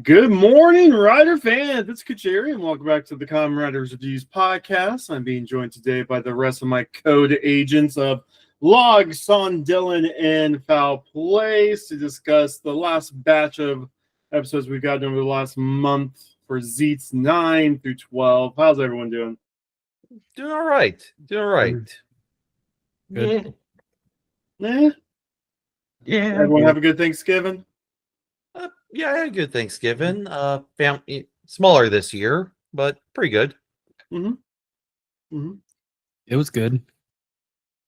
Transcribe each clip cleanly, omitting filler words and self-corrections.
Good morning, Rider fans. It's Kacheri, and welcome back to the Kamen Riders Reviews podcast. I'm being joined today by the rest of my code agents of Log, Son, Dylan, and Foul Place to discuss the last batch of episodes we've gotten over the last month for Zeztz 9 through 12. How's everyone doing? Doing all right. Good. Yeah. Everyone Good. have a good Thanksgiving? Yeah, I had a good Thanksgiving. Family smaller this year, but pretty good. Mm-hmm. It was good.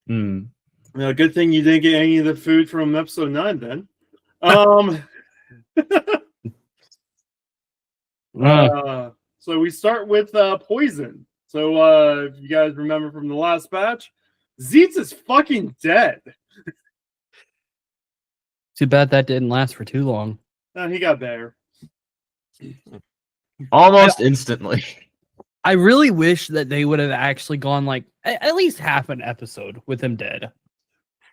Good thing you didn't get any of the food from episode 9 then. So we start with poison. So if you guys remember from the last batch, Zeztz is fucking dead. Too bad that didn't last for too long. He got better. Almost instantly. I really wish that they would have actually gone like at least half an episode with him dead.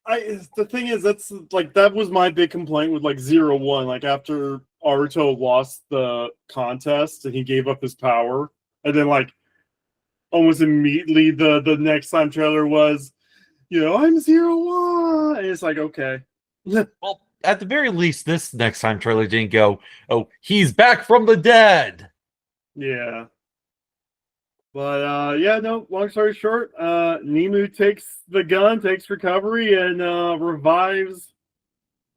The thing is, that was my big complaint with 0-1. Like after Aruto lost the contest and he gave up his power, and then almost immediately the next time trailer was, I'm 0-1. And it's okay. Well, at the very least, this next time trailer didn't go, oh, he's back from the dead. Yeah. But long story short, Nemu takes the gun, takes recovery, and revives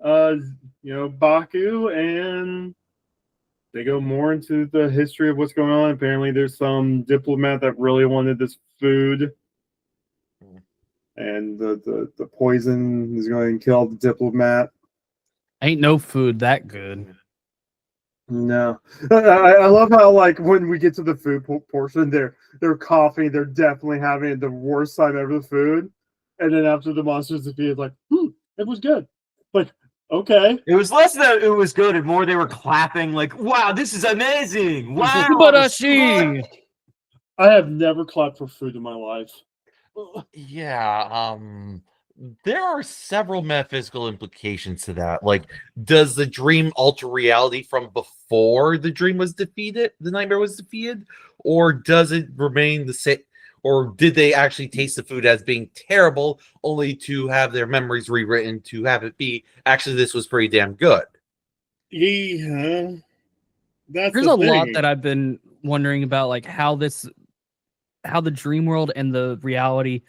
Baku, and they go more into the history of what's going on. Apparently there's some diplomat that really wanted this food. And the poison is going to kill the diplomat. Ain't no food that good. No. I love how when we get to the food portion, they're coughing, they're definitely having the worst time ever with food. And then after the monsters defeated, it was good. Okay. It was less that it was good and more they were clapping wow, this is amazing. Wow. Subarashi! I have never clapped for food in my life. Yeah, there are several metaphysical implications to that. Does the dream alter reality from before the dream was defeated, the nightmare was defeated? Or does it remain the same? Or did they actually taste the food as being terrible, only to have their memories rewritten to have it be, actually, this was pretty damn good? Yeah. There's a lot that I've been wondering about, how the dream world and the reality,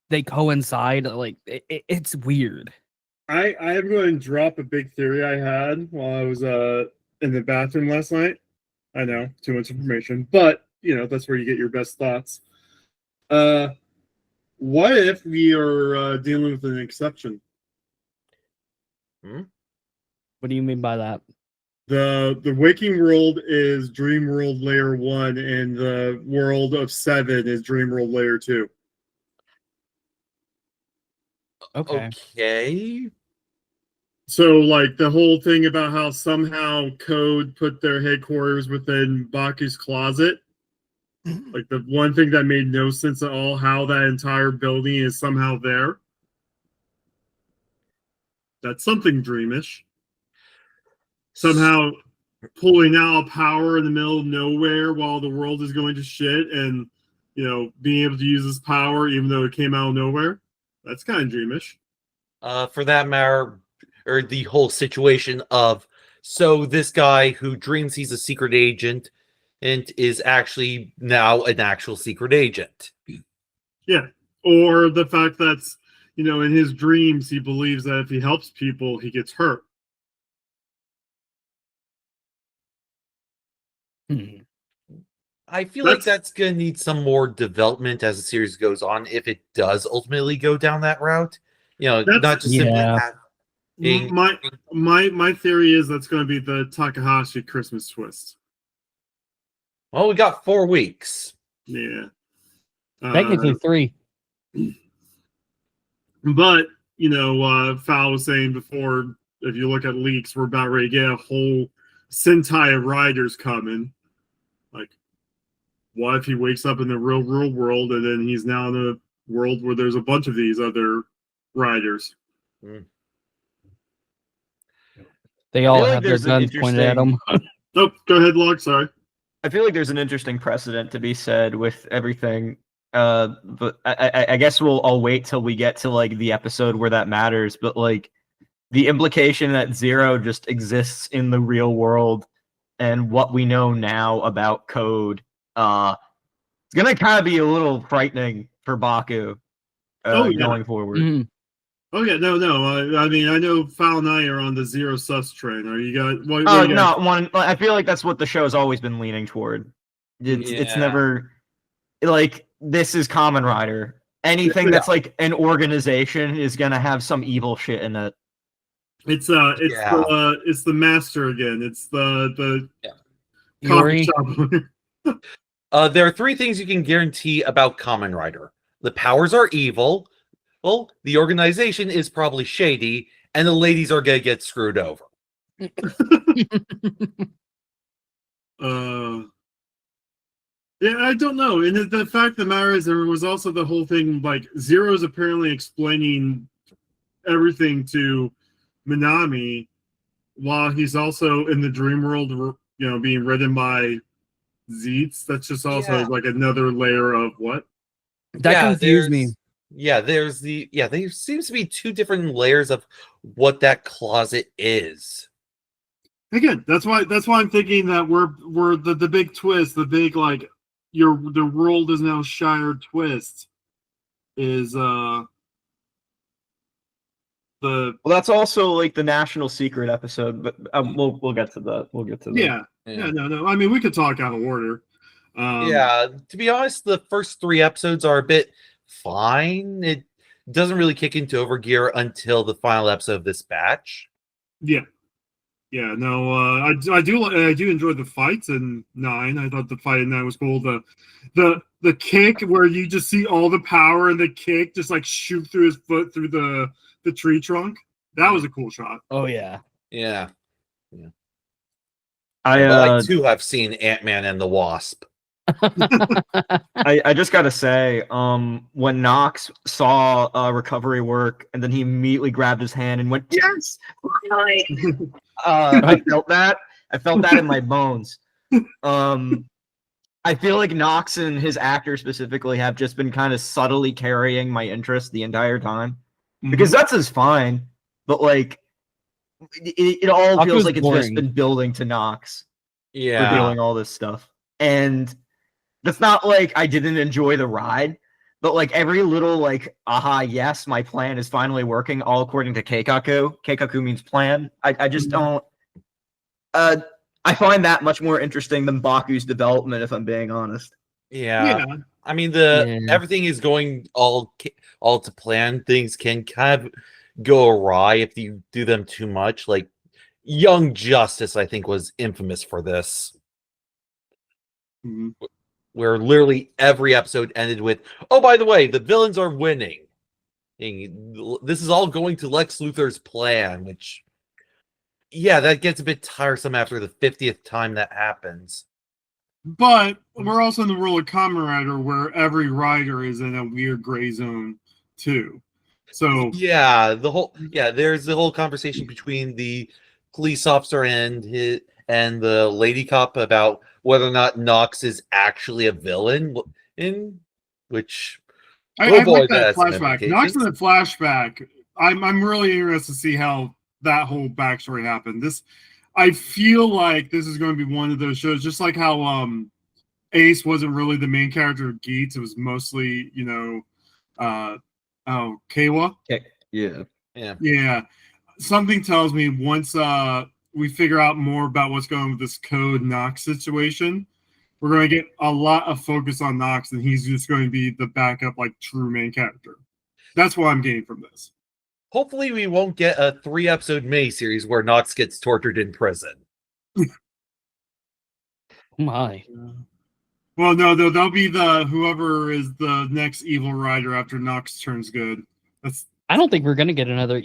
they coincide. It's weird. I am going to drop a big theory I had while I was in the bathroom last night. I know, too much information, but that's where you get your best thoughts. What if we are dealing with an exception? What do you mean by that? The waking world is Dream World Layer 1, and the world of 7 is Dream World Layer 2. Okay. So, the whole thing about how somehow Code put their headquarters within Baku's closet, the one thing that made no sense at all, how that entire building is somehow there. That's something dreamish. Somehow pulling out power in the middle of nowhere while the world is going to shit, and being able to use this power even though it came out of nowhere. That's kind of dreamish. For that matter, or the whole situation of, so this guy who dreams he's a secret agent and is actually now an actual secret agent. Yeah. Or the fact that, in his dreams, he believes that if he helps people, he gets hurt. I feel like that's going to need some more development as the series goes on, if it does ultimately go down that route. Not just simply having... My theory is that's going to be the Takahashi Christmas twist. Well, we got 4 weeks. Yeah. Technically 3. But, Foul was saying before, if you look at leaks, we're about ready to get a whole Sentai of riders coming. What if he wakes up in the real world and then he's now in a world where there's a bunch of these other riders? They all feel like have their there's an guns pointed at them. Nope. Go ahead, Log. Sorry. I feel like there's an interesting precedent to be said with everything. But I guess I'll wait till we get to like the episode where that matters. But like the implication that Zero just exists in the real world and what we know now about Code, it's gonna kind of be a little frightening for Baku going forward. Mhm. Oh yeah, no. I mean, I know Foul and I are on the Zero sus train. Are you guys? Oh no, one. I feel like that's what the show's always been leaning toward. It's never like this is Kamen Rider. Anything that's like an organization is gonna have some evil shit in it. It's the master again. It's the Yuri? coffee shop. There are three things you can guarantee about Kamen Rider. The powers are evil. Well, the organization is probably shady, and the ladies are gonna get screwed over. Yeah, I don't know. And the fact of the matter is, there was also the whole thing like Zero's apparently explaining everything to Minami, while he's also in the dream world, being ridden by Zeztz. That's just also like another layer of what? That confused me. Yeah, there seems to be two different layers of what that closet is. Again, that's why I'm thinking that we're the big twist, the big like the world is now Shire twist is Well, that's also like the National Secret episode, but we'll get to that. We'll get to that. Yeah. No. I mean, we could talk out of order. To be honest, the first 3 episodes are a bit fine. It doesn't really kick into overgear until the final episode of this batch. Yeah. No, I do enjoy the fights in 9. I thought the fight in 9 was cool. The kick where you just see all the power and the kick just like shoot through his foot through the tree trunk. That was a cool shot. Oh yeah. I too have seen Ant-Man and the Wasp. I just gotta say, when Nox saw recovery work, and then he immediately grabbed his hand and went, "Yes!" I felt that. I felt that in my bones. I feel like Nox and his actor specifically have just been kind of subtly carrying my interest the entire time, because Zeztz is fine, but like it all Nox feels like it's boring. just been building to Nox for Yeah. doing all this stuff, and that's not like I didn't enjoy the ride, but like every little like, aha, yes, my plan is finally working, all according to Keikaku. Keikaku means plan. I just don't. I find that much more interesting than Baku's development, if I'm being honest. Yeah. I mean, everything is going all to plan. Things can kind of go awry if you do them too much. Like Young Justice, I think, was infamous for this. Where literally every episode ended with, "Oh, by the way, the villains are winning." This is all going to Lex Luthor's plan, which, that gets a bit tiresome after the 50th time that happens. But we're also in the world of Kamen Rider, where every rider is in a weird gray zone too. So there's the whole conversation between the police officer and the lady cop about whether or not Nox is actually a villain, in which I like that flashback. Nox in the flashback. I'm really interested to see how that whole backstory happened. I feel like this is going to be one of those shows, just like how Ace wasn't really the main character of Geats. It was mostly, Kawa. Yeah. Something tells me once we figure out more about what's going on with this Code Nox situation, we're going to get a lot of focus on Nox, and he's just going to be the backup, like, true main character. That's what I'm getting from this. Hopefully we won't get a 3-episode miniseries where Nox gets tortured in prison. My. Well, no, they'll be whoever is the next evil rider after Nox turns good. I don't think we're gonna get another.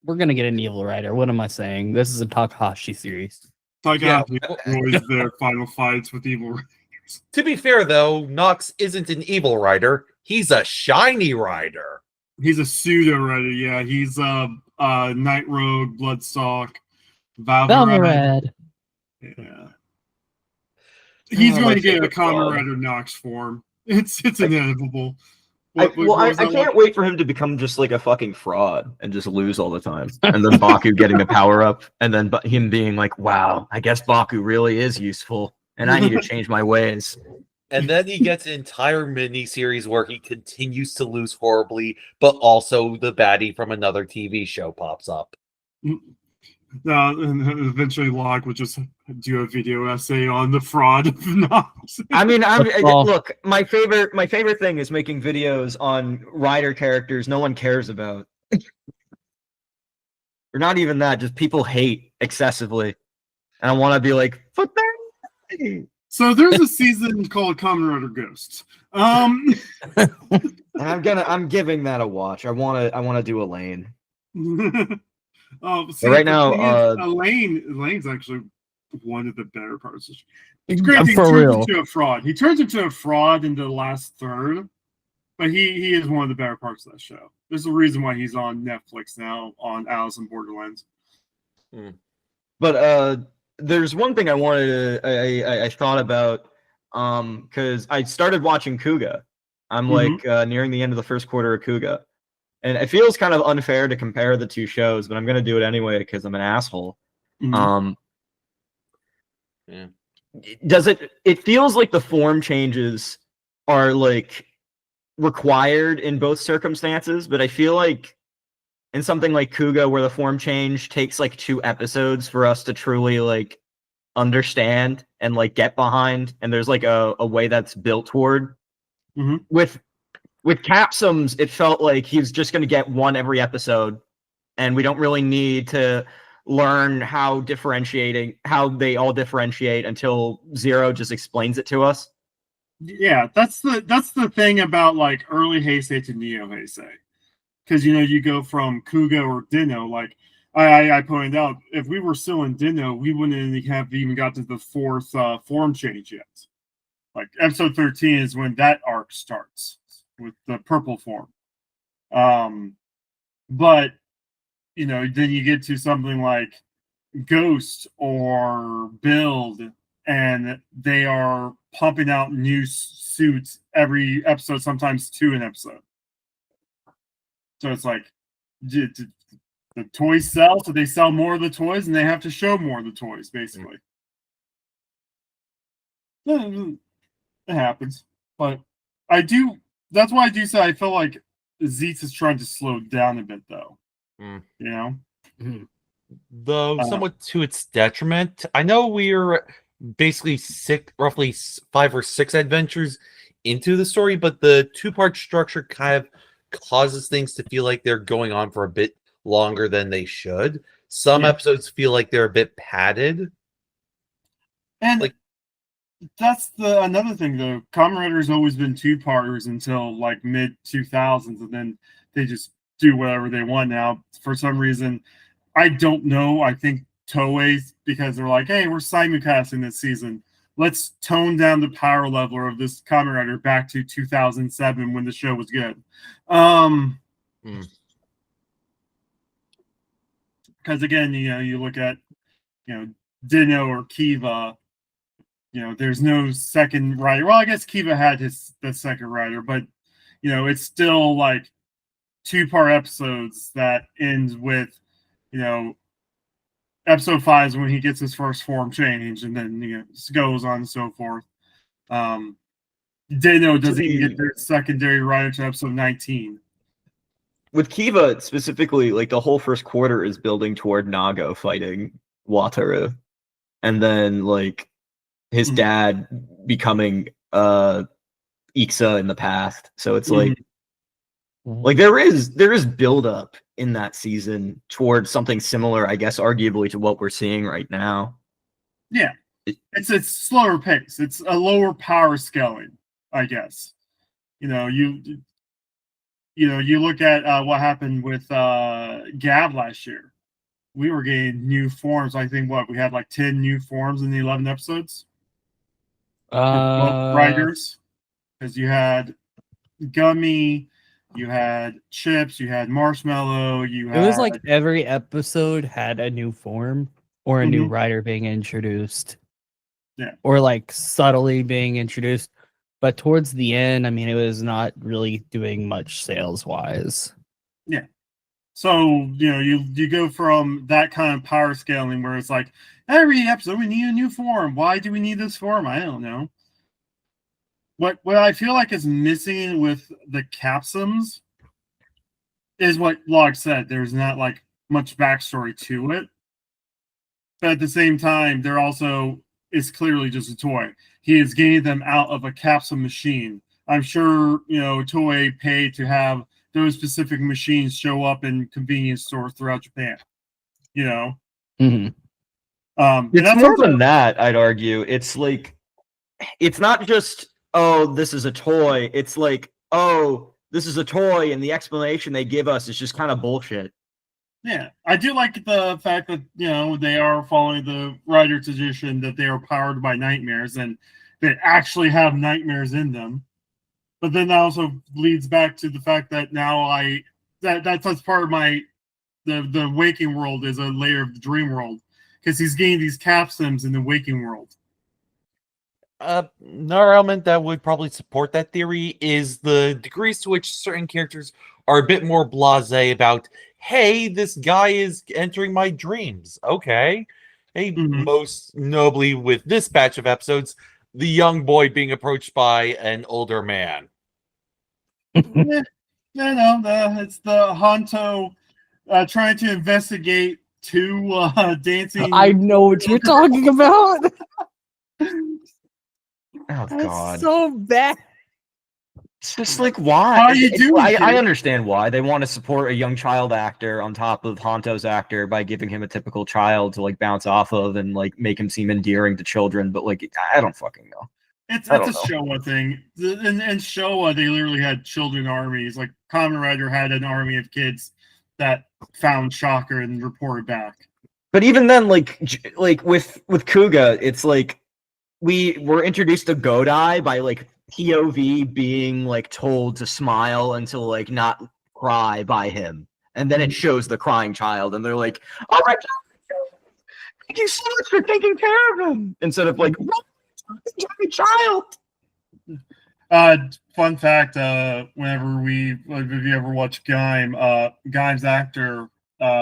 We're gonna get an evil rider. What am I saying? This is a Takahashi series. Takahashi enjoys their final fights with evil riders. To be fair, though, Nox isn't an evil rider. He's a shiny rider. He's a pseudo rider. Yeah, he's Night Road, Bloodstalk. Valorad. Yeah. He's going my to get a favorite Kamen fraud. Rider Nox form. It's inevitable. I was that can't one? wait for him to become just like a fucking fraud and just lose all the time. And then Baku getting a power up, and then him being like, wow, I guess Baku really is useful, and I need to change my ways. And then he gets an entire mini series where he continues to lose horribly, but also the baddie from another TV show pops up. And eventually Locke would just do a video essay on the fraud of Nox. I mean, Well- look, my favorite thing is making videos on rider characters no one cares about. Or not even that, just people hate excessively. And I want to be like, fuck that. So there's a season called Kamen Rider Ghosts. I'm giving that a watch. I wanna do Elaine. See, right now, Elaine's actually one of the better parts. It's great. He For turns real. into a fraud. He turns into a fraud in the last third, but he is one of the better parts of that show. There's a reason why he's on Netflix now on Alice in Borderlands. But there's one thing I wanted to I thought about because I started watching Kuga. I'm like nearing the end of the first quarter of Kuga. And it feels kind of unfair to compare the two shows, but I'm gonna do it anyway because I'm an asshole. Does it feels like the form changes are like required in both circumstances, but I feel like in something like Kuga where the form change takes like 2 episodes for us to truly like understand and like get behind, and there's like a way that's built toward. With Capsums, it felt like he's just going to get one every episode, and we don't really need to learn how they all differentiate until Zero just explains it to us. Yeah, that's the thing about like early Heisei to Neo Heisei, because you go from Kuga or Dino. Like I pointed out, if we were still in Dino, we wouldn't have even got to the 4th form change yet. Like episode 13 is when that arc starts with the purple form. But then you get to something like Ghost or Build, and they are pumping out new suits every episode, sometimes 2 an episode. So it's like, the toys sell, so they sell more of the toys, and they have to show more of the toys, basically. It happens. But that's why I do say I feel like Zeztz is trying to slow down a bit, though. Though somewhat to its detriment. I know we're basically roughly 5 or 6 adventures into the story, but the 2-part structure kind of causes things to feel like they're going on for a bit longer than they should. Some episodes feel like they're a bit padded. And like, that's another thing, though. Kamen Rider's always been 2-parters until like mid 2000s, and then they just do whatever they want now. For some reason, I don't know. I think Toei's, because they're like, hey, we're simulcasting this season. Let's tone down the power level of this Kamen Rider back to 2007 when the show was good. Because again, you look at Dino or Kiva. There's no second rider. Well, I guess Kiva had the second rider, but it's still like 2-part episodes that ends with episode 5 is when he gets his first form change, and then goes on and so forth. Dino doesn't even get their secondary rider to episode 19. With Kiva specifically, like the whole first quarter is building toward Nago fighting Wataru, and then like his dad becoming Iksa in the past. So it's like there is build up in that season towards something similar, I guess, arguably to what we're seeing right now. Yeah, it's a slower pace. It's a lower power scaling, I guess. You look at what happened with Gav last year. We were getting new forms. I think we had like 10 new forms in the 11 episodes. Both writers, because you had Gummy, you had Chips, you had Marshmallow, It was like every episode had a new form, or a new writer being introduced. Yeah. Or like subtly being introduced. But towards the end, I mean, it was not really doing much sales wise. Yeah. So, you go from that kind of power scaling where it's like, every episode we need a new form. Why do we need this form? I don't know. What I feel like is missing with the capsums is what Log said. There's not like much backstory to it. But at the same time, there also is clearly just a toy. He is getting them out of a capsule machine. I'm sure, Toei paid to have those specific machines show up in convenience stores throughout Japan. Mm-hmm. It's more than that, I'd argue. It's like, it's not just, oh, this is a toy. It's like, oh, this is a toy, and the explanation they give us is just kind of bullshit. Yeah, I do like the fact that, they are following the writer tradition that they are powered by nightmares and they actually have nightmares in them. But then that also leads back to the fact that now that's part of the waking world is a layer of the dream world, because he's getting these capsims in the waking world. Another element that would probably support that theory is the degrees to which certain characters are a bit more blasé about, hey, this guy is entering my dreams. Okay. Hey, most nobly with this batch of episodes, the young boy being approached by an older man. No, it's the Honto trying to investigate two dancing. I know what you're talking about. Oh, That's God. so bad. It's just like, why? How are you doing? I understand why. They want to support a young child actor on top of Honto's actor by giving him a typical child to, like, bounce off of and, like, make him seem endearing to children. But, like, I don't fucking know. It's a Showa thing. In Showa, they literally had children armies. Like, Kamen Rider had an army of kids that found Shocker and reported back. But even then, like with Kuga, it's like we were introduced to Godai by, like, POV being, like, told to smile and to, like, not cry by him. And then it shows the crying child, and they're like, oh my God, thank you so much for taking care of him. Instead of, like, child. Fun fact, whenever if you ever watch Gaim, Gaim's actor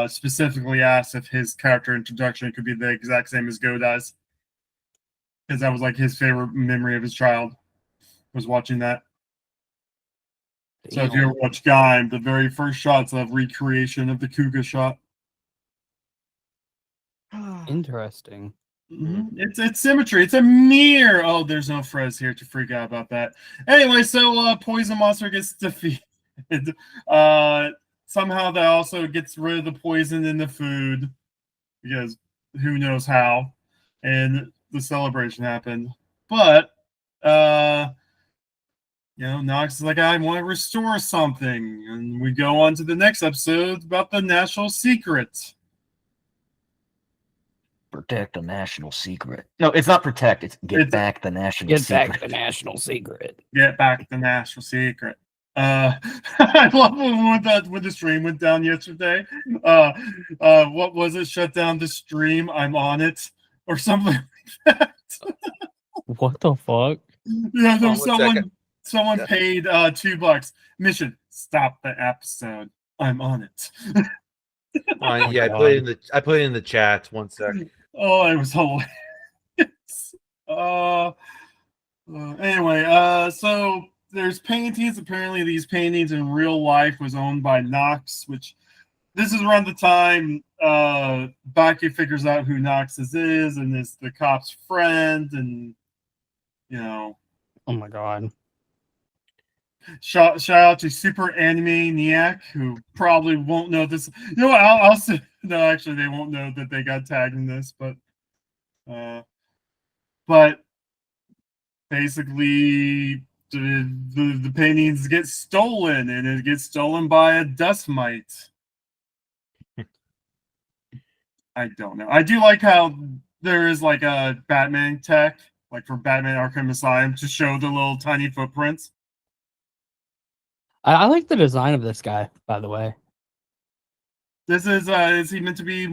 specifically asked if his character introduction could be the exact same as Godai's, because that was, like, his favorite memory of his child, was watching that. Damn. So if you ever watch Gaim, the very first shot's a recreation of the Kuga shot. Interesting. It's symmetry. It's a mirror. Oh, there's no Frez here to freak out about that. Anyway, so Poison Monster gets defeated. Somehow that also gets rid of the poison in the food, because who knows how. And the celebration happened. But Nox is like, I want to restore something. And we go on to the next episode about the national secret. Protect the national secret. No, it's not protect. It's get back the national secret. Get back the national secret. Get back the national secret. I love when the stream went down yesterday. What was it? Shut down the stream. I'm on it, or something like that. What the fuck? Yeah, there was someone paid $2. Mission: stop the episode. I'm on it. Yeah, I put it in the chat. 1 second. Oh, it was hilarious. Anyway, so there's paintings. Apparently, these paintings in real life was owned by Nox, which this is around the time Baki figures out who Nox is and is the cop's friend, and Oh my God. Shout out to Super Animaniac, who probably won't know this. I'll say no. Actually, they won't know that they got tagged in this, but basically, the paintings get stolen, and it gets stolen by a dust mite. I don't know. I do like how there is, like, a Batman tech, like for Batman Arkham Asylum, to show the little tiny footprints. I like the design of this guy, by the way. This is he meant to be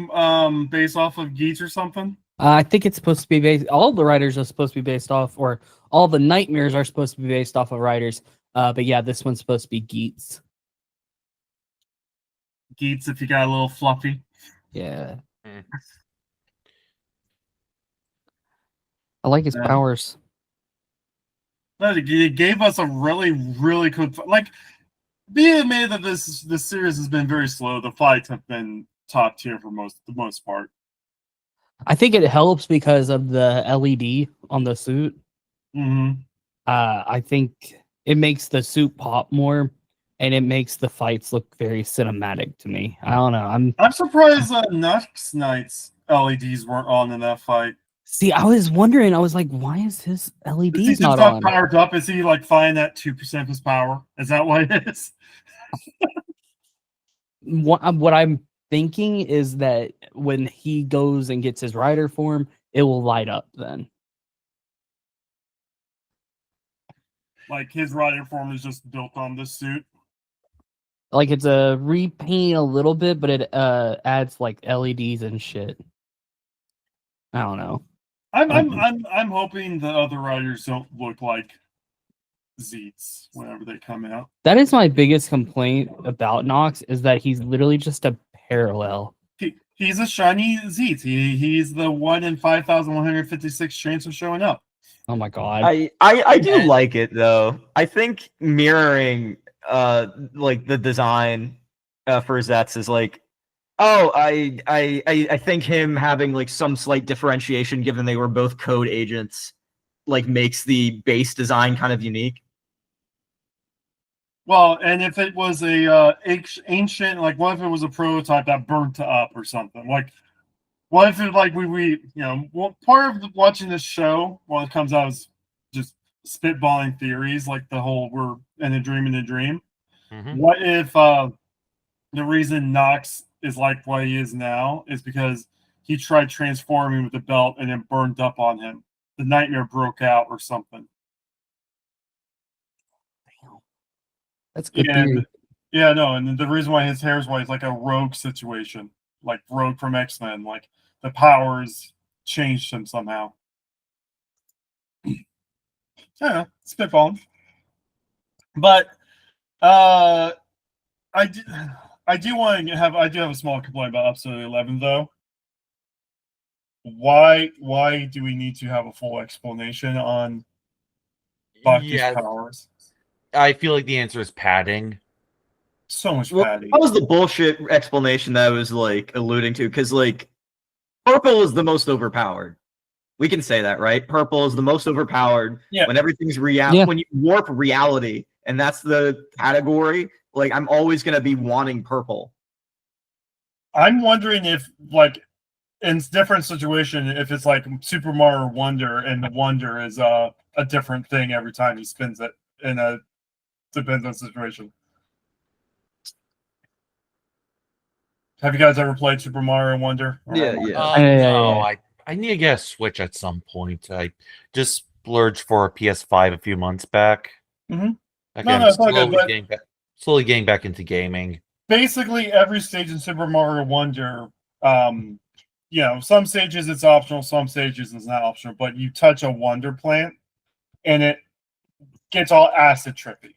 based off of Geats or something? I think it's supposed to be based. All the writers are supposed to be based off, or all the nightmares are supposed to be based off of writers. But yeah, this one's supposed to be Geats. Geats, if you got a little fluffy. Yeah. I like his powers. It gave us a really, really good like. Being admitted that this series has been very slow. The fights have been top tier for the most part. I think it helps because of the LED on the suit. Mm-hmm. I think it makes the suit pop more, and it makes the fights look very cinematic to me. I don't know. I'm surprised Nox Knight's LEDs weren't on in that fight. See, I was wondering. I was like, why is his LEDs is he not just on? Powered up? Is he like finding that 2% of his power? Is that what it is? What I'm thinking is that when he goes and gets his rider form, it will light up then. Like his rider form is just built on this suit. Like it's a repaint a little bit, but it adds like LEDs and shit. I don't know. I'm hoping the other riders don't look like Zeztz whenever they come out. That is my biggest complaint about Nox, is that he's literally just a parallel. He's a shiny Zeztz. He's the 1 in 5,156 chance of showing up. Oh my god. I do like it though. I think mirroring like the design for Zeztz is like, oh, I think him having like some slight differentiation, given they were both code agents, like makes the base design kind of unique. Well, and if it was a ancient, like what if it was a prototype that burnt up or something? Like, what if it like we part of watching this show while it comes out is just spitballing theories, like the whole we're in a dream in a dream. Mm-hmm. What if the reason Nox is like what he is now is because he tried transforming with the belt and it burned up on him? The nightmare broke out or something. That's good theory. Yeah, no, and the reason why his hair is white is like a Rogue situation, like Rogue from X-Men. Like the powers changed him somehow. Yeah, spitballing. But I do have a small complaint about episode 11 though. Why do we need to have a full explanation on Baku's powers? I feel like the answer is padding. So much padding. That was the bullshit explanation that I was like alluding to, because like purple is the most overpowered. We can say that, right? Purple is the most overpowered. Yeah. When everything's when you warp reality, and that's the category. Like I'm always gonna be wanting purple. I'm wondering if like in different situation, if it's like Super Mario Wonder, and the Wonder is a different thing every time he spins it in a depends on the situation. Have you guys ever played Super Mario Wonder? Yeah. No, I need to get a Switch at some point. I just splurged for a PS5 a few months back. Mm-hmm. Again, slowly getting back into gaming. Basically, every stage in Super Mario Wonder, some stages it's optional, some stages it's not optional, but you touch a Wonder plant, and it gets all acid trippy.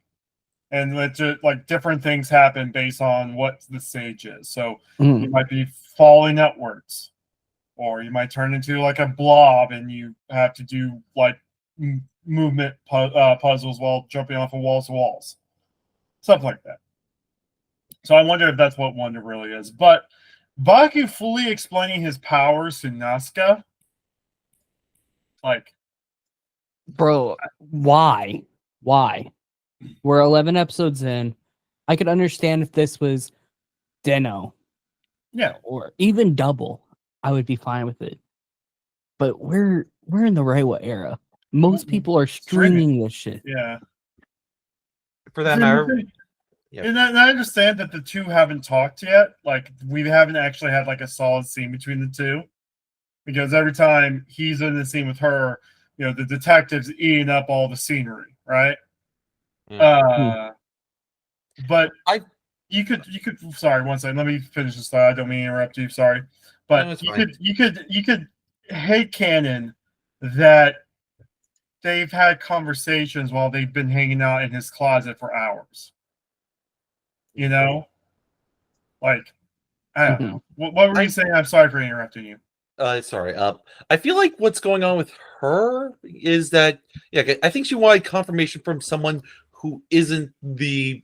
And like different things happen based on what the stage is. So you might be falling upwards, or you might turn into like a blob, and you have to do like movement puzzles while jumping off of walls, stuff like that. So I wonder if that's what Wonder really is. But Baku fully explaining his powers to Nazca, like, bro, why? We're 11 episodes in. I could understand if this was Den-O. Yeah. Or even Double. I would be fine with it. But we're in the Reiwa era. Most people are streaming this shit. Yeah. For that matter. Yep. And I understand that the two haven't talked yet. Like, we haven't actually had like a solid scene between the two. Because every time he's in the scene with her, the detective's eating up all the scenery, right? But you could. Sorry, one second. Let me finish this thought. I don't mean to interrupt you. Sorry, but No, it's you fine. could hate canon that they've had conversations while they've been hanging out in his closet for hours. You know, like I don't know. What were you saying? I'm sorry for interrupting you. Sorry. I feel like what's going on with her is that I think she wanted confirmation from someone who isn't the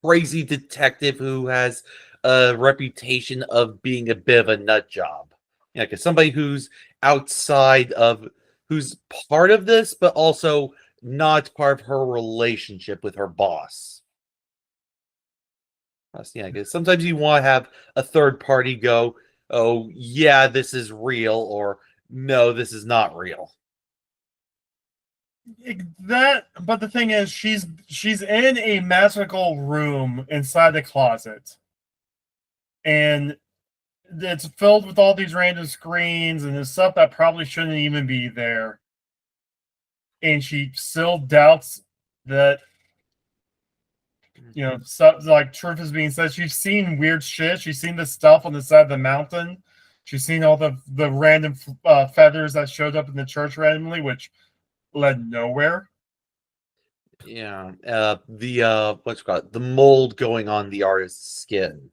crazy detective who has a reputation of being a bit of a nut job. Yeah, because somebody who's outside of, who's part of this, but also not part of her relationship with her boss. Yeah, because sometimes you want to have a third party go, oh yeah, this is real, or no, this is not real. But the thing is, she's in a magical room inside the closet, and it's filled with all these random screens and there's stuff that probably shouldn't even be there. And she still doubts that, stuff like truth is being said. She's seen weird shit. She's seen the stuff on the side of the mountain. She's seen all the random feathers that showed up in the church randomly, which led nowhere. Yeah, the what's it called, the mold going on the artist's skin.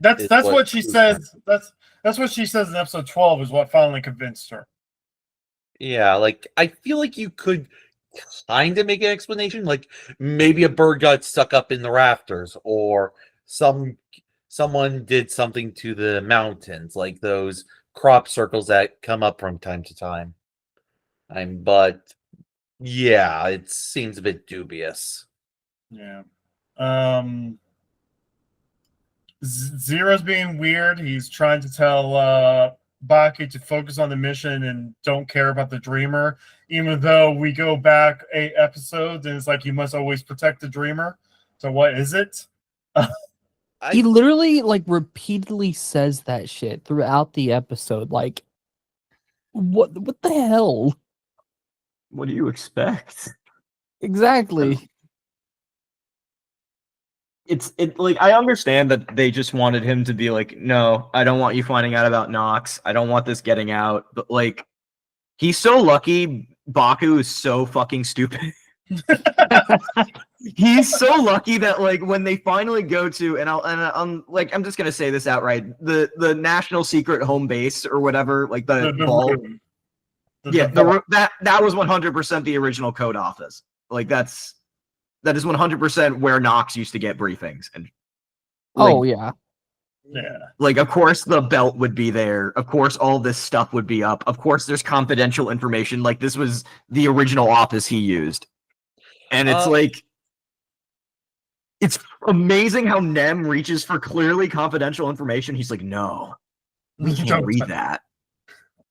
That's what she says. That's what she says in episode 12 is what finally convinced her. Yeah, like I feel like you could kind of make an explanation, like maybe a bird got stuck up in the rafters, or someone did something to the mountains, like those crop circles that come up from time to time. But yeah, it seems a bit dubious. Yeah. Zero's being weird. He's trying to tell Baki to focus on the mission and don't care about the dreamer, even though we go back 8 episodes and it's like you must always protect the dreamer. So what is it? He literally repeatedly says that shit throughout the episode. Like, what the hell? What do you expect? Exactly. I understand that they just wanted him to be like, no, I don't want you finding out about Nox. I don't want this getting out. But like, he's so lucky. Baku is so fucking stupid. He's so lucky that like when they finally go to, I'm just gonna say this outright, the national secret home base or whatever, like the ball. Room. That was 100% the original code office. Like that is 100% where Nox used to get briefings. And yeah. Like, of course the belt would be there. Of course all this stuff would be up. Of course there's confidential information. Like this was the original office he used. And it's it's amazing how Nem reaches for clearly confidential information. He's like, no, we can't read that.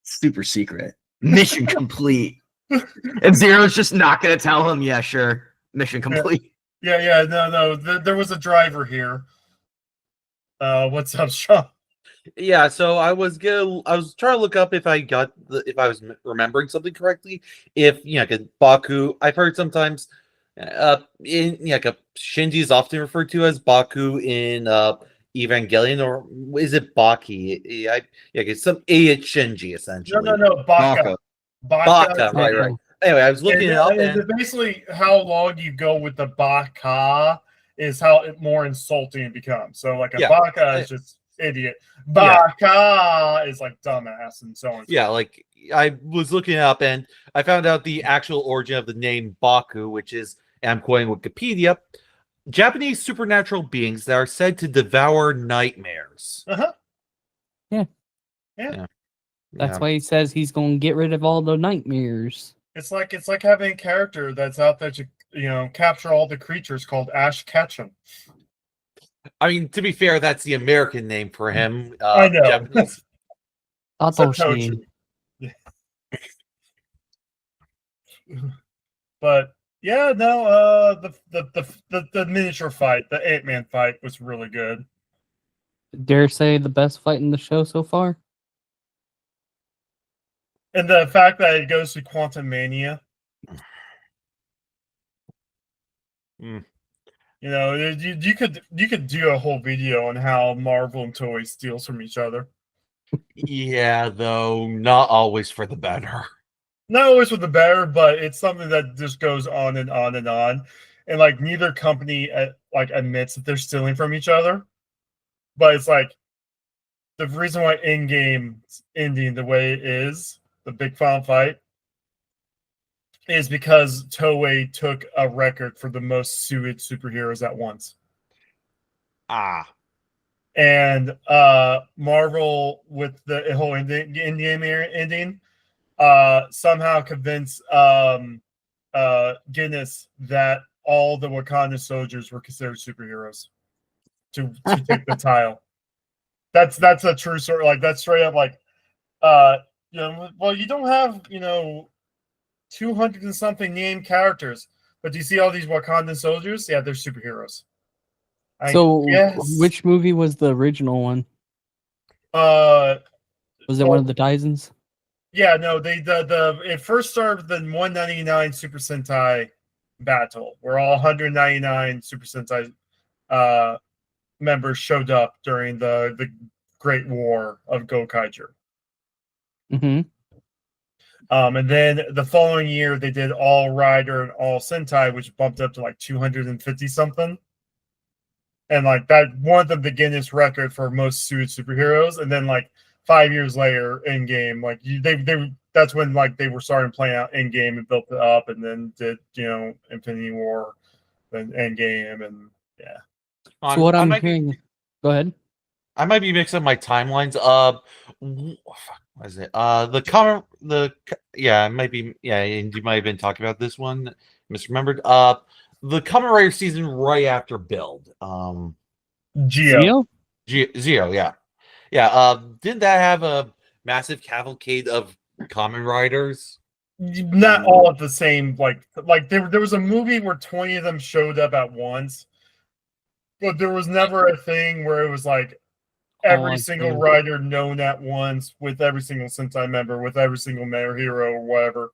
Super secret. Mission complete. And Zero's just not going to tell him, yeah, sure. Mission complete. Yeah, no. There was a driver here. What's up, Sean? Yeah, so I was trying to look up if I was remembering something correctly. If Baku, I've heard sometimes Shinji is often referred to as Baku in Evangelion, or is it Baki? It's some idiot Shinji essentially. No, Baka. Baka, right. Anyway, I was looking it up, and basically how long you go with the Baka is how more insulting it becomes. So like Baka is just idiot. Baka is like dumbass and so on. Yeah, like I was looking it up and I found out the actual origin of the name Baku, which is, and I'm quoting Wikipedia, Japanese supernatural beings that are said to devour nightmares. Yeah. That's why he says he's going to get rid of all the nightmares. It's like having a character that's out there to capture all the creatures called Ash Ketchum. I mean, to be fair, that's the American name for him. I know. Japanese. But yeah, no. The miniature fight, the Ant-Man fight, was really good. Dare say the best fight in the show so far. And the fact that it goes to Quantum Mania. You know, you could do a whole video on how Marvel and Toei steals from each other. Yeah, though not always for the better. Not always for the better, but it's something that just goes on and on and on. And like neither company like admits that they're stealing from each other. But it's like the reason why Endgame's ending the way it is, the big final fight, is because Toei took a record for the most sued superheroes at once. Ah. And Marvel, with the whole Endgame ending, somehow convinced Guinness that all the Wakanda soldiers were considered superheroes to take the tile. That's a true story. Like that's straight up like you know, well, you don't have, you know, 200 and something named characters, but do you see all these Wakandan soldiers? Yeah, they're superheroes. So which movie was the original one? Was it one of the Taizens? Yeah, no, it first started with the 199 Super Sentai battle, where all 199 Super Sentai members showed up during the Great War of Gokaiger. Mm-hmm. And then the following year, they did all Rider and all Sentai, which bumped up to like 250 something. And like that won them the Guinness record for most sued superheroes. And then like 5 years later, Endgame, like that's when like they were starting playing out Endgame and built it up, and then did, you know, Infinity War, then Endgame, and yeah. So what I'm hearing, go ahead. I might be mixing up my timelines. What is it? It might be, yeah, and you might have been talking about this one, misremembered. The Kamen Rider season right after Build. Zeo, yeah. Yeah, didn't that have a massive cavalcade of Kamen Riders? Not all at the same, like there was a movie where 20 of them showed up at once, but there was never a thing where it was like every single rider known at once, with every single Sentai member, with every single male hero or whatever.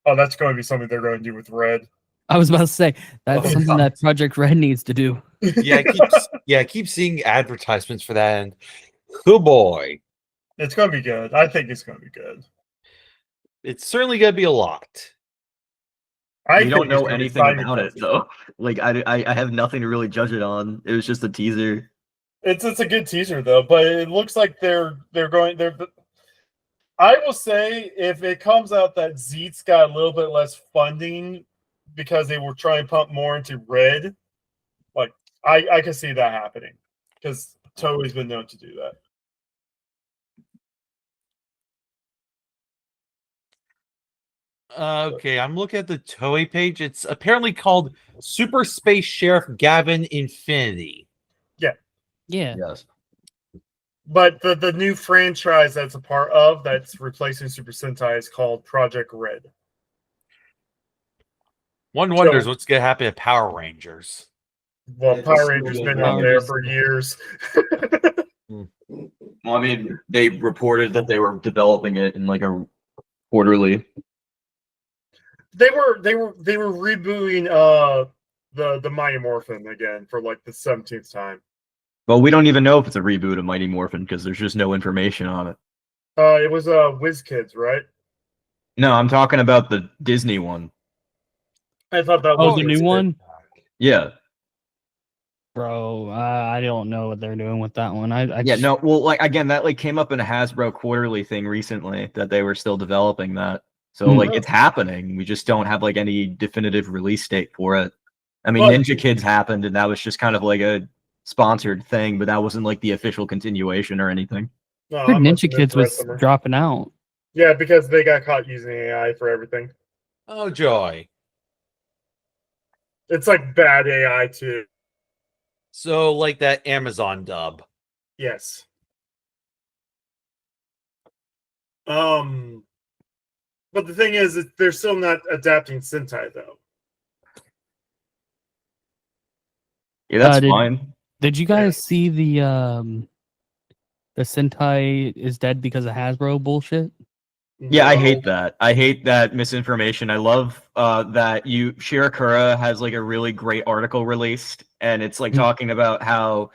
Oh, that's going to be something they're going to do with Red. I was about to say that's something that Project Red needs to do. Yeah, I keep seeing advertisements for that, and oh boy, it's going to be good. I think it's going to be good. It's certainly going to be a lot. We don't know anything about it though. Like I have nothing to really judge it on. It was just a teaser. It's a good teaser though, but it looks like they're I will say, if it comes out that Zeztz got a little bit less funding because they were trying to pump more into Red, like I can see that happening, because Toei's been known to do that. Okay, I'm looking at the Toei page. It's apparently called Super Space Sheriff Gavin Infinity. Yeah. Yes. But the new franchise that's a part of, that's replacing Super Sentai, is called Project Red. One wonders what's going to happen to Power Rangers. Well, Power Rangers been out there for years. Well, I mean, they reported that they were developing it in like a quarterly. They were rebooting the Mighty Morphin again for like the 17th time. Well, we don't even know if it's a reboot of Mighty Morphin because there's just no information on it. It was WizKids, right? No, I'm talking about the Disney one. I thought that was the new one. Yeah. Bro, I don't know what they're doing with that one. Well, like again, that like came up in a Hasbro quarterly thing recently that they were still developing that. So like it's happening. We just don't have like any definitive release date for it. I mean, Ninja Kids happened, and that was just kind of like a sponsored thing, but that wasn't like the official continuation or anything. No, Ninja Kids was dropping out. Yeah, because they got caught using AI for everything. Oh joy! It's like bad AI too. So like that Amazon dub. Yes. But the thing is, they're still not adapting Sentai though. Yeah, that's fine. Did you guys see the Sentai is dead because of Hasbro bullshit? Yeah, I hate that. I hate that misinformation. I love that Shirakura has like a really great article released, and it's like talking about how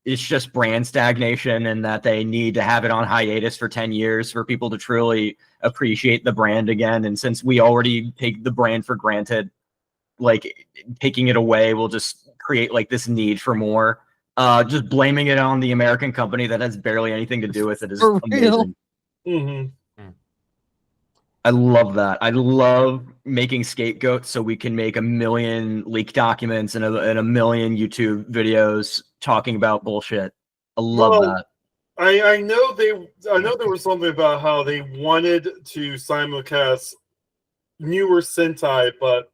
it's just brand stagnation and that they need to have it on hiatus for 10 years for people to truly appreciate the brand again. And since we already take the brand for granted, like taking it away will just create like this need for more. Just blaming it on the American company that has barely anything to do with it is For amazing. real? I love that. I love making scapegoats so we can make a million leak documents and a million YouTube videos talking about bullshit. I love that. I know there was something about how they wanted to simulcast newer Sentai, but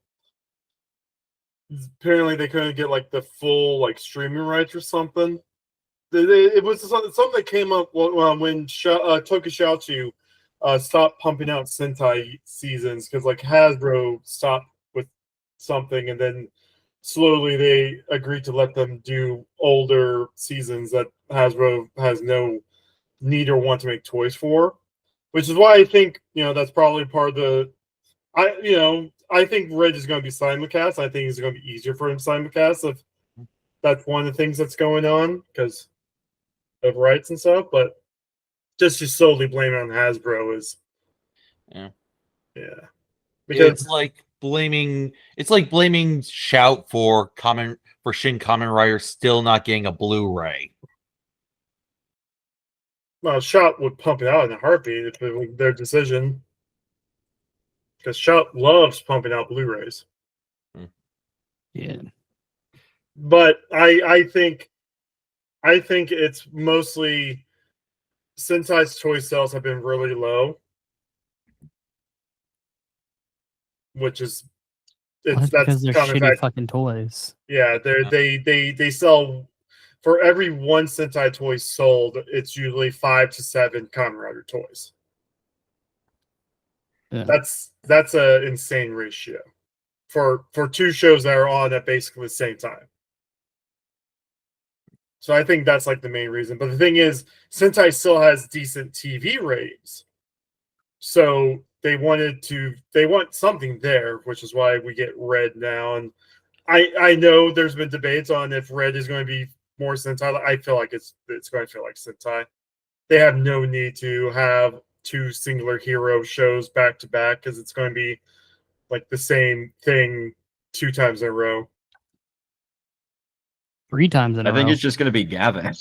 apparently they couldn't get like the full like streaming rights or something. It was something that came up when Tokusatsu stopped pumping out Sentai seasons because like Hasbro stopped with something, and then slowly they agreed to let them do older seasons that Hasbro has no need or want to make toys for, which is why I think that's probably part of the. I think Red is going to be simulcast. I think it's going to be easier for him to simulcast if that's one of the things that's going on because of rights and stuff. But just solely blame it on Hasbro is because it's like blaming Shout for Shin Kamen Rider still not getting a Blu-ray. Well, Shout would pump it out in a heartbeat if it was their decision. Because Shout loves pumping out Blu-rays. Yeah. But I think it's mostly Sentai's toy sales have been really low. Which is that's because they're shitty fucking toys. Yeah, they sell for every one Sentai toy sold, it's usually 5 to 7 Kamen Rider toys. Yeah. That's an insane ratio for two shows that are on at basically the same time. So I think that's like the main reason. But the thing is, Sentai still has decent TV ratings, so they want something there, which is why we get Red now. And I know there's been debates on if Red is going to be more Sentai. I feel like it's going to feel like Sentai. They have no need to have 2 singular hero shows back to back because it's going to be like the same thing 2 times in a row. 3 times in a row. I think it's just going to be Gavin.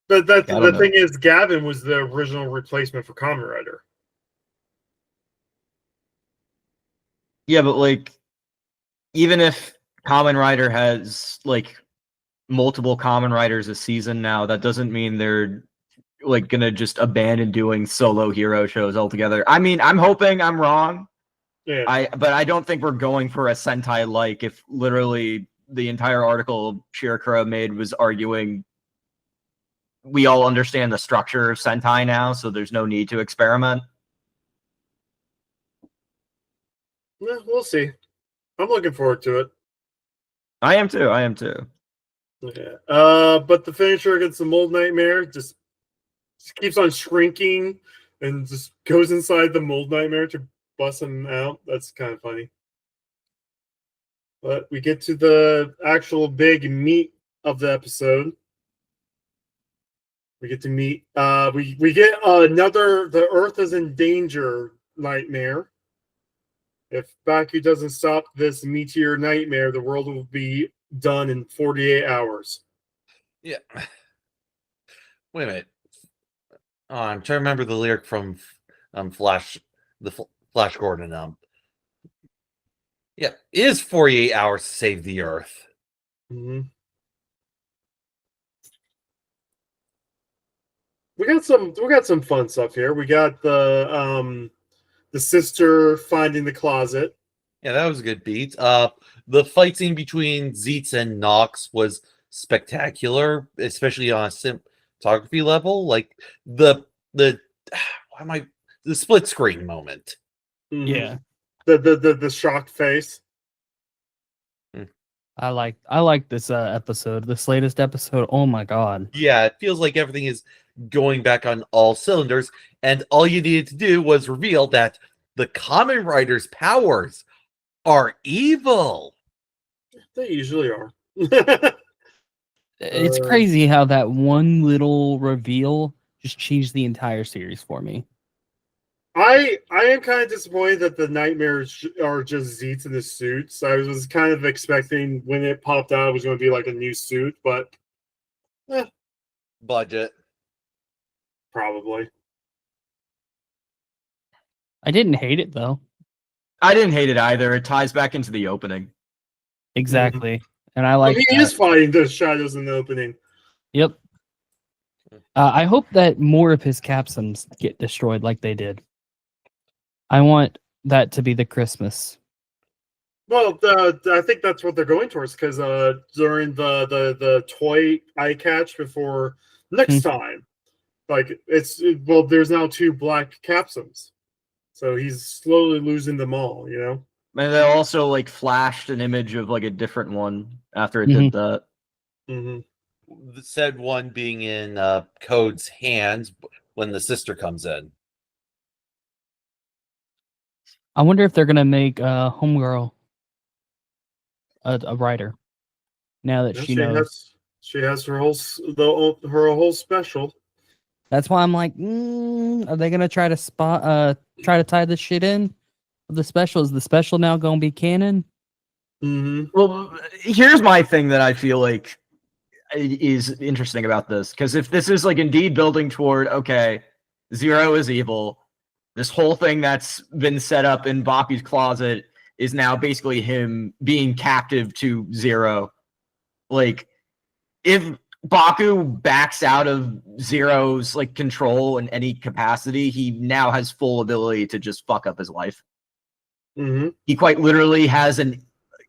But the thing is, Gavin was the original replacement for Kamen Rider. Yeah, but like, even if Kamen Rider has like multiple Kamen Riders a season now, that doesn't mean they're like gonna just abandon doing solo hero shows altogether. I mean, I'm hoping I'm wrong. Yeah. But I don't think we're going for a Sentai like if literally the entire article Shirakura made was arguing we all understand the structure of Sentai now, so there's no need to experiment. Yeah, we'll see. I'm looking forward to it. I am too. Yeah. But the finisher against the Mold Nightmare just keeps on shrinking and just goes inside the Mold Nightmare to bust him out. That's kind of funny. But we get to the actual big meat of the episode. We get to meet. We get another. The Earth is in danger nightmare. If Baku doesn't stop this meteor nightmare, the world will be done in 48 hours. Yeah. Wait a minute. Oh, I'm trying to remember the lyric from Flash Gordon. Yeah, it is 48 hours to save the Earth. Mm-hmm. We got some fun stuff here. We got the sister finding the closet. Yeah, that was a good beat. The fight scene between Zeztz and Nox was spectacular, especially on a cinematography level. Like the split screen moment. Mm-hmm. Yeah. The shocked face. I like this episode, this latest episode. Oh my god. Yeah, it feels like everything is going back on all cylinders, and all you needed to do was reveal that the Kamen Rider's powers are evil. They usually are. It's crazy how that one little reveal just changed the entire series for me. I am kind of disappointed that the nightmares are just Zeztz in the suits. I was kind of expecting when it popped out it was going to be like a new suit, but Budget. probably. I didn't hate it though. I didn't hate it either. It ties back into the opening. Exactly. And I like he is fighting the shadows in the opening. Yep. I hope that more of his capsums get destroyed like they did. I want that to be the Christmas. Well, I think that's what they're going towards because during the toy eye catch before next time, like there's now 2 black capsums, so he's slowly losing them all. You know. And they also like flashed an image of like a different one after it did that. Mm-hmm. The said one being in Code's hands when the sister comes in. I wonder if they're gonna make Homegirl a writer now that she knows. She has her whole whole special. That's why I'm like, are they gonna try to tie this shit in? The special is the special now gonna be canon? Mm-hmm. Well, here's my thing that I feel like is interesting about this, because if this is like indeed building toward Zero is evil, this whole thing that's been set up in Baku's closet is now basically him being captive to Zero. Like, if Baku backs out of Zero's like control in any capacity, he now has full ability to just fuck up his life. Mm-hmm. He quite literally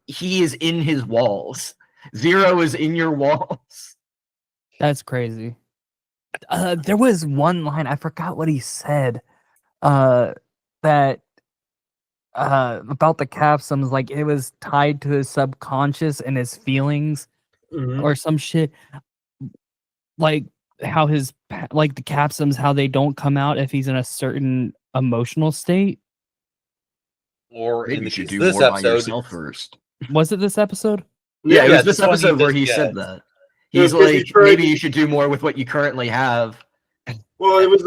he is in his walls. Zero is in your walls. That's crazy. There was one line, I forgot what he said, that about the capsums, like it was tied to his subconscious and his feelings or some shit. Like how the capsums, how they don't come out if he's in a certain emotional state. Or Maybe in you the should case do of this more by episode, yourself first. Was it this episode? Yeah, it was this this one he episode where did, he yeah. said that. Yeah, He's 'cause he like, tried- maybe you should do more with what you currently have. Well, it was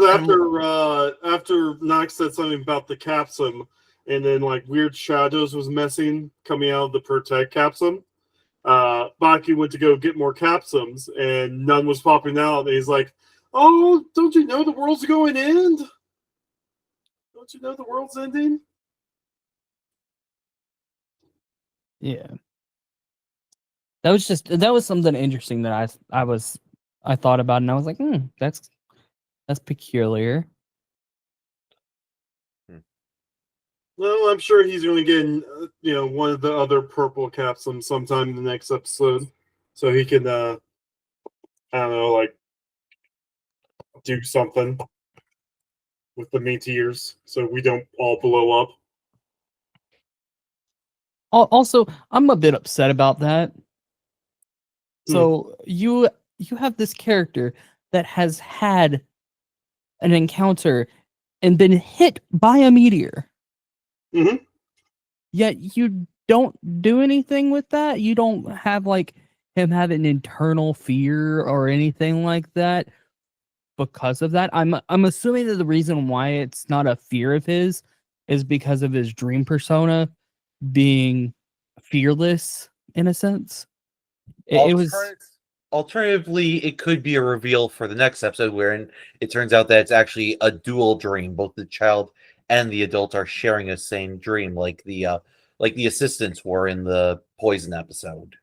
after Nox said something about the capsum, and then like weird shadows was coming out of the protect capsum. Baki went to go get more capsums, and none was popping out. And he's like, "Oh, don't you know the world's going to end? Don't you know the world's ending?" Yeah. That was something interesting that I thought about, and I was like, that's peculiar. Well, I'm sure he's going to get one of the other purple capsums sometime in the next episode, so he can I don't know, like do something with the meteors, so we don't all blow up. Also, I'm a bit upset about that. So you have this character that has had an encounter and been hit by a meteor. Mm-hmm. Yet you don't do anything with that. You don't have like him have an internal fear or anything like that because of that. I'm assuming that the reason why it's not a fear of his is because of his dream persona being fearless in a sense. It was alternatively, it could be a reveal for the next episode wherein it turns out that it's actually a dual dream. Both the child and the adult are sharing a same dream, like the assistants were in the poison episode.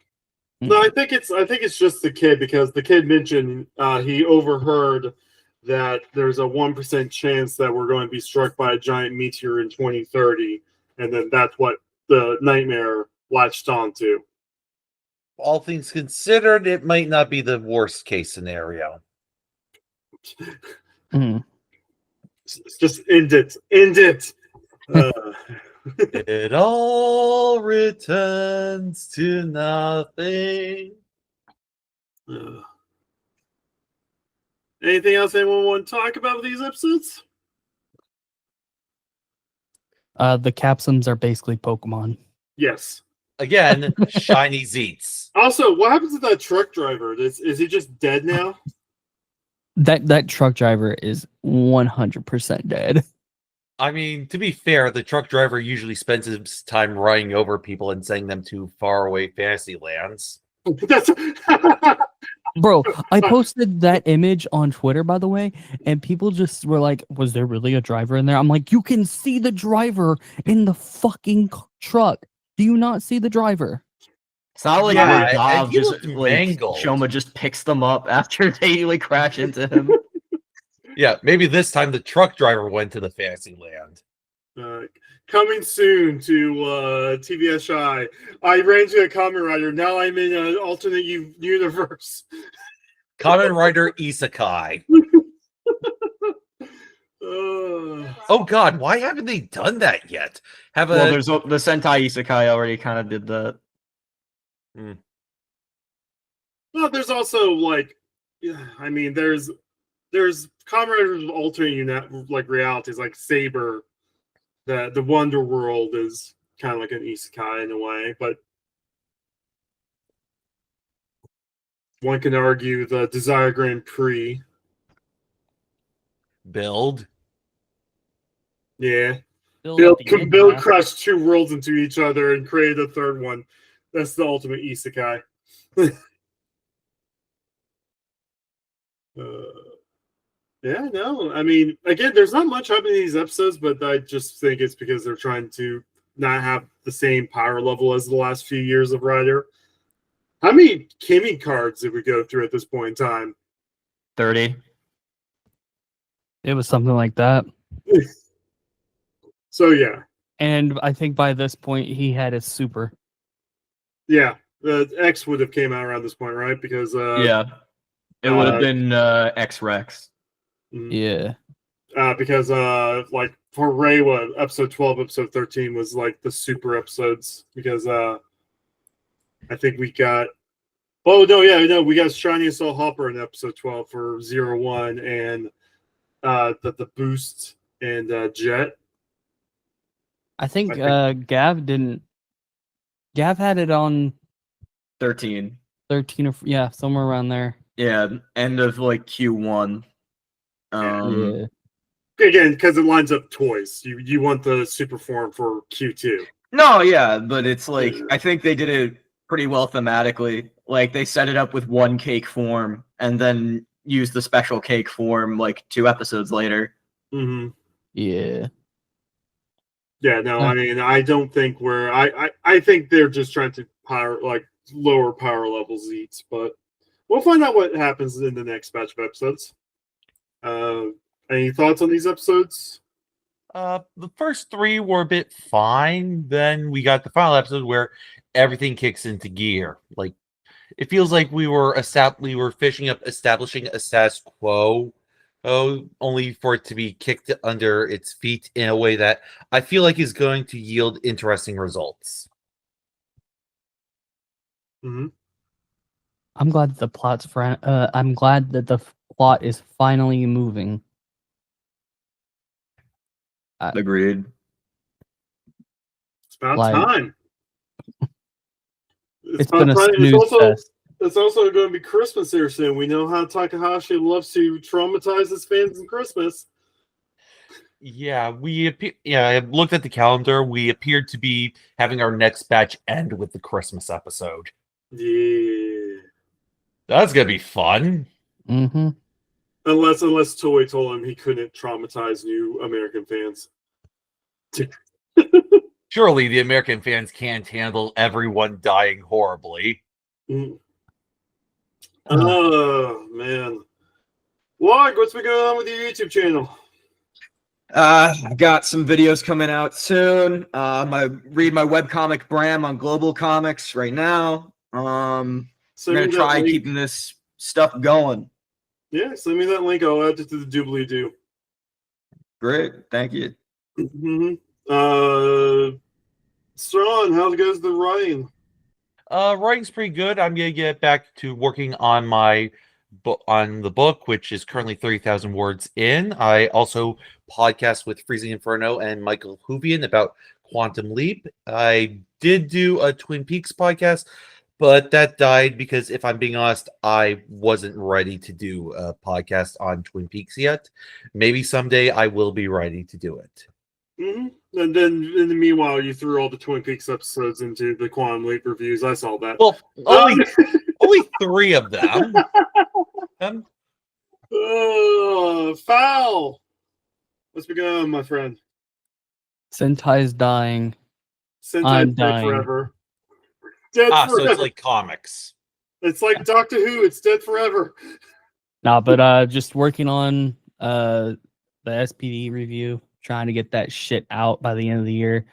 No, I think it's just the kid, because the kid mentioned he overheard that there's a 1% chance that we're going to be struck by a giant meteor in 2030, and then that's what the nightmare latched onto. All things considered, it might not be the worst case scenario. Just end it. It all returns to nothing. Anything else anyone want to talk about with these episodes? The capsules are basically Pokemon. Yes. Again, shiny Zeztz. Also, what happens to that truck driver? Is he just dead now? That truck driver is 100% dead. I mean, to be fair, the truck driver usually spends his time running over people and sending them to faraway fantasy lands. That's Bro, I posted that image on Twitter, by the way, and people just were like, was there really a driver in there? I'm like, you can see the driver in the fucking truck. Do you not see the driver? It's not like Yeah, where Dom and he just looked like mangled. Shoma just picks them up after they like crash into him. Yeah, maybe this time the truck driver went to the fantasy land. coming soon to TVSI. I ran into a Kamen Rider. Now I'm in an alternate universe. Kamen Rider Isekai. Oh god, why haven't they done that yet? Well, there's the Sentai Isekai already kind of did that. Well, there's also like, I mean, there's Kamen Riders of alternate like realities, like Saber. The Wonder World is kind of like an isekai in a way, but one can argue the Desire Grand Prix. Build. Yeah. Build Build crushed two worlds into each other and create a third one. That's the ultimate isekai. Yeah, no. I mean, again, there's not much happening in these episodes, but I just think it's because they're trying to not have the same power level as the last few years of Rider. How many Kimmy cards did we go through at this point in time? 30. It was something like that. So, yeah. And I think by this point, he had his super. Yeah. The X would have came out around this point, right? Because yeah. It would have been X-Rex. Yeah. Because like for Reiwa, episode 12, episode 13 was like the super episodes because I think we got we got Shiny Assault Hopper in episode 12 for 01 and the boost and Jet. I think Gav had it on 13. 13 or yeah, somewhere around there. Yeah, end of like Q1. Yeah. Again, because it lines up toys. You want the super form for Q2. No, yeah, but it's like I think they did it pretty well thematically. Like they set it up with one cake form and then used the special cake form like 2 episodes later. Mm-hmm. Yeah. Yeah, no, I mean I don't think I think they're just trying to lower power level Zeztz, but we'll find out what happens in the next batch of episodes. Any thoughts on these episodes? The first 3 were a bit fine. Then we got the final episode where everything kicks into gear. Like it feels like we were establishing a status quo, only for it to be kicked under its feet in a way that I feel like is going to yield interesting results. Mm-hmm. I'm glad that the plot is finally moving. Agreed. It's about time. It's been a snooze fest. It's also going to be Christmas here soon. We know how Takahashi loves to traumatize his fans in Christmas. Yeah, I looked at the calendar. We appeared to be having our next batch end with the Christmas episode. Yeah. That's going to be fun. Mm-hmm. Unless Toei told him he couldn't traumatize new American fans. Surely the American fans can't handle everyone dying horribly. Oh, man. Log, what's been going on with your YouTube channel? I've got some videos coming out soon. I read my webcomic Bram on Global Comics right now. I'm going to try keeping this stuff going. Yeah, send me that link. I'll add it to the doobly-doo. Great. Thank you. Mm-hmm. Strawn, how goes the writing? Writing's pretty good. I'm gonna get back to working on my on the book, which is currently 30,000 words in. I also podcast with Freezing Inferno and Michael Huvian about Quantum Leap. I did do a Twin Peaks podcast, but that died because, if I'm being honest, I wasn't ready to do a podcast on Twin Peaks yet. Maybe someday I will be ready to do it. Mm-hmm. And then, in the meanwhile, you threw all the Twin Peaks episodes into the Quantum Leap reviews. I saw that. Well, only 3 of them. Foul. What's been going on, my friend? Sentai's dying. Sentai's dead forever. Dead forever. So it's like comics. It's like Doctor Who. It's dead forever. Nah, but just working on the SPD review, trying to get that shit out by the end of the year.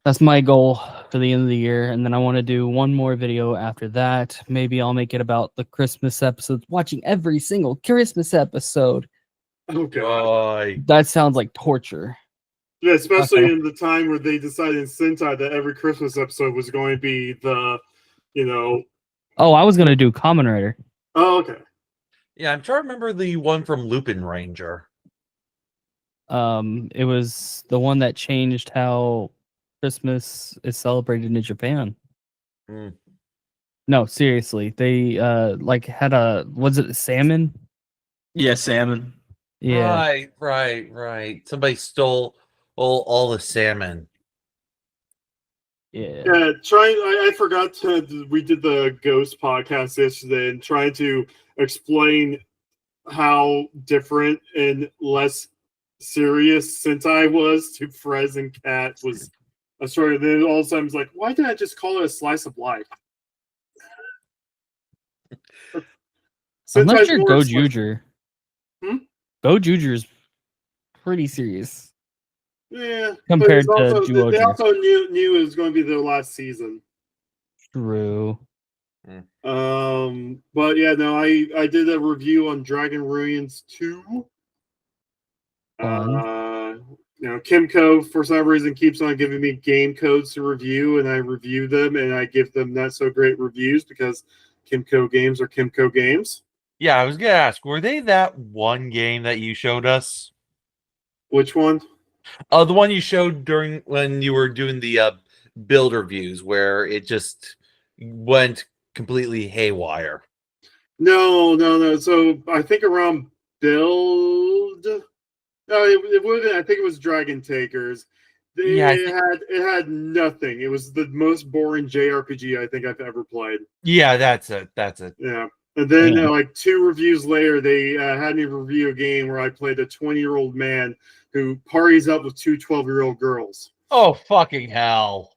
That's my goal for the end of the year. And then I want to do one more video after that. Maybe I'll make it about the Christmas episodes, watching every single Christmas episode. Oh, God. That sounds like torture. Yeah, especially in the time where they decided in Sentai that every Christmas episode was going to be the, Oh, I was going to do Kamen Rider. Oh, okay. Yeah, I'm trying to remember the one from Lupin Ranger. It was the one that changed how Christmas is celebrated in Japan. No, seriously. They had was it salmon? Yeah, salmon. Yeah. Right. Somebody stole all the salmon. Yeah. I forgot we did the Ghost podcast yesterday and trying to explain how different and less serious Sentai was to Frez and Cat was a story. Then all of a sudden, it's like, why didn't I just call it a slice of life? Unless you're Gojuger. Gojuger is pretty serious. Yeah, compared to Duojuger. They also knew it was going to be their last season. True. But yeah, no, I did a review on Dragon Ruins 2. Kimco for some reason keeps on giving me game codes to review, and I review them and I give them not so great reviews because Kimco games are Kimco games. Yeah, I was gonna ask, were they that one game that you showed us? Which one? The one you showed during when you were doing the build reviews, where it just went completely haywire. No. So I think around build. No, it would. I think it was Dragon Takers. It had nothing. It was the most boring JRPG I think I've ever played. Yeah, that's it. Yeah. And then, like 2 reviews later, they had me review a game where I played a 20-year-old man who parties up with 2 12-year-old girls. Oh, fucking hell.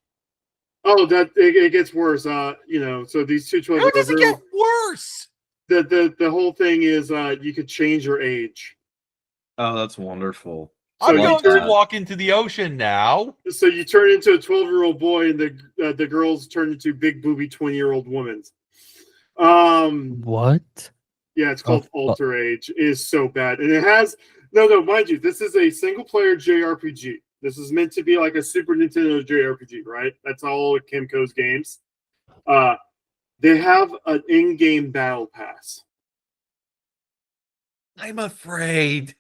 Oh, it gets worse. So these 2 12-year-old girls. How does it get worse? The whole thing is you could change your age. Oh, that's wonderful. I'm going to walk into the ocean now. So you turn into a 12-year-old boy, and the girls turn into big booby 20-year-old women. What? Yeah, it's called Alter Age. It is so bad. And it has no, mind you, this is a single player JRPG. This is meant to be like a Super Nintendo JRPG, right? That's all Kimco's games. They have an in-game battle pass. I'm afraid.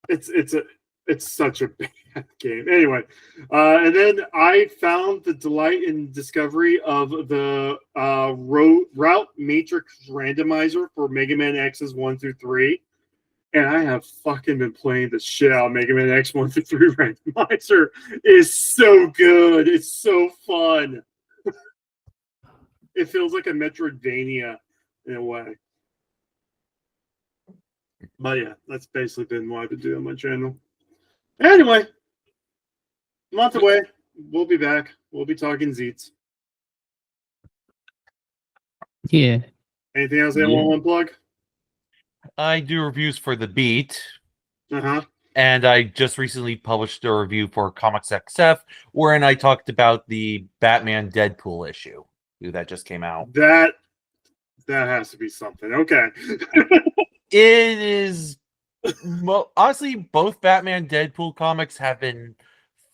It's such a bad game. Anyway, and then I found the delight and discovery of the route matrix randomizer for Mega Man X's 1 through 3. And I have fucking been playing the shit out of Mega Man X 1 through 3 randomizer. It is so good. It's so fun. It feels like a Metroidvania in a way. But yeah, that's basically been what I've been doing on my channel. Anyway, a month away. We'll be back. We'll be talking Zeztz. Yeah. Anything else anyone want to plug? I do reviews for The Beat. Uh-huh. And I just recently published a review for Comics XF, wherein I talked about the Batman Deadpool issue that just came out. That has to be something. Okay. It is honestly, both Batman Deadpool comics have been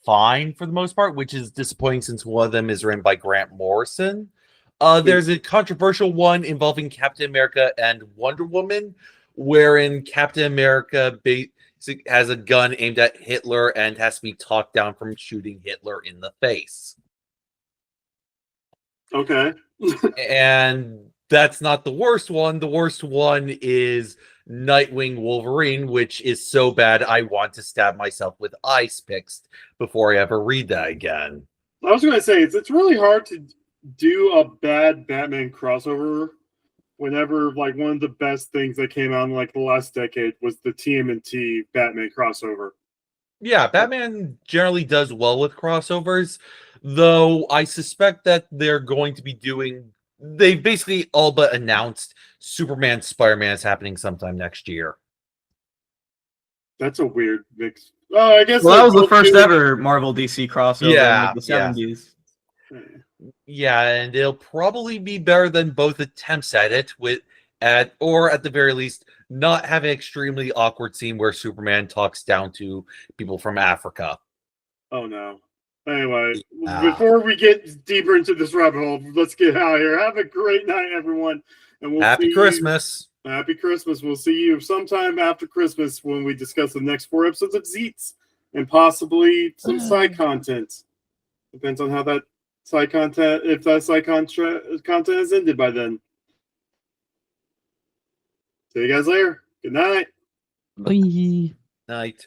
fine for the most part, which is disappointing since one of them is written by Grant Morrison. There's a controversial one involving Captain America and Wonder Woman, wherein Captain America has a gun aimed at Hitler and has to be talked down from shooting Hitler in the face. Okay. And that's not the worst one. The worst one is Nightwing Wolverine, which is so bad I want to stab myself with ice picks before I ever read that again. I was going to say, it's really hard to do a bad Batman crossover whenever, like, one of the best things that came out in, like, the last decade was the TMNT Batman crossover. Yeah, Batman generally does well with crossovers, though I suspect that they're going to be doing... They've basically all but announced Superman Spider-Man is happening sometime next year. That's a weird mix. Oh, I guess that was the first ever Marvel DC crossover in like the 70s. Yeah, and it'll probably be better than both attempts at it, or at the very least, not have an extremely awkward scene where Superman talks down to people from Africa. Oh no. Anyway, before we get deeper into this rabbit hole, let's get out of here. Have a great night, everyone. And we'll Happy Christmas. Happy Christmas. We'll see you sometime after Christmas when we discuss the next 4 episodes of Zeztz and possibly some side content. Depends on how that side content, if that side content is ended by then. See you guys later. Good night. Bye. Night.